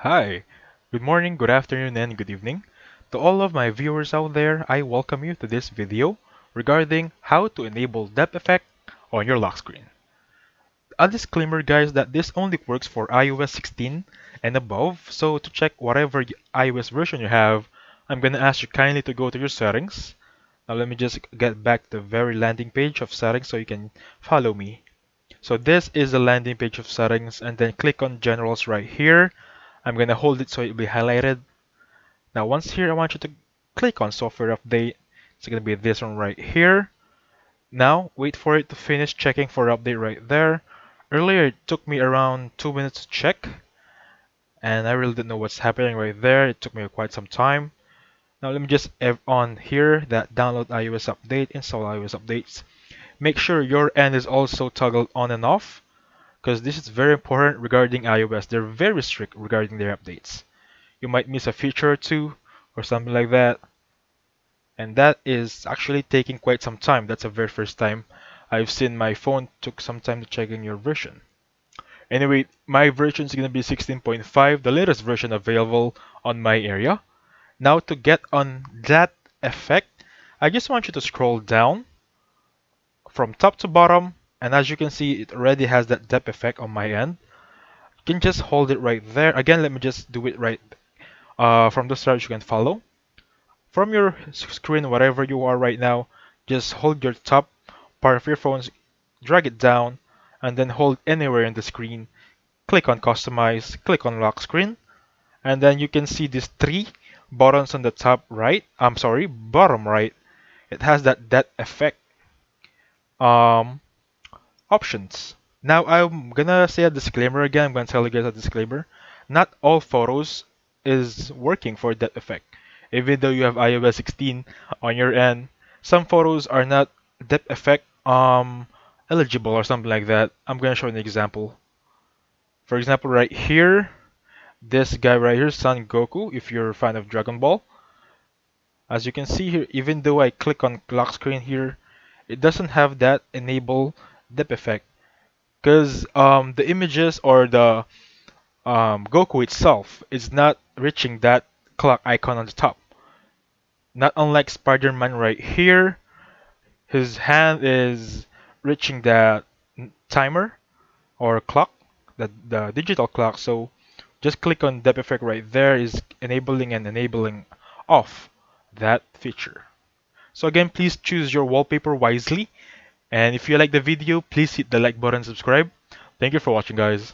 Hi, good morning, good afternoon, and good evening. To all of my viewers out there, I welcome you to this video regarding how to enable depth effect on your lock screen. A disclaimer guys that this only works for iOS 16 and above, so to check whatever iOS version you have, I'm gonna ask you kindly to go to your settings. Now let me just get back to the very landing page of settings so you can follow me. So this is the landing page of settings and then click on generals right here. I'm gonna hold it so it'll be highlighted. Now once here, I want you to click on software update. It's gonna be this one right here. Now wait for it to finish checking for update right there. Earlier it took me around 2 minutes to check and I really didn't know what's happening right there. It took me quite some time. Now let me just on here that download iOS update, install iOS updates. Make sure your end is also toggled on and off because this is very important regarding iOS. They're very strict regarding their updates. You might miss a feature or two or something like that. And that is actually taking quite some time. That's the very first time I've seen my phone took some time to check in your version. Anyway, my version is going to be 16.5, the latest version available on my area. Now to get on that effect, I just want you to scroll down from top to bottom, and as you can see, it already has that depth effect on my end. You can just hold it right there. Again, let me just do it right from the start. You can follow. From your screen, whatever you are right now, just hold your top part of your phone, drag it down, and then hold anywhere in the screen. Click on Customize, click on Lock Screen, and then you can see these three buttons on the top right. I'm sorry, bottom right. It has that effect um, options. Now I'm gonna say a disclaimer again. I'm gonna tell you guys a disclaimer. Not all photos is working for that effect. Even though you have iOS 16 on your end, some photos are not depth effect eligible or something like that. I'm gonna show an example. For example, right here, this guy right here, Son Goku, if you're a fan of Dragon Ball. As you can see here, even though I click on lock screen here, it doesn't have that enable depth effect because the images or the Goku itself is not reaching that clock icon on the top. Not unlike Spider-Man right here, his hand is reaching the timer or clock, the digital clock. So just click on depth effect right there is enabling and enabling off that feature. So again, please choose your wallpaper wisely. And if you like the video, please hit the like button and subscribe. Thank you for watching, guys.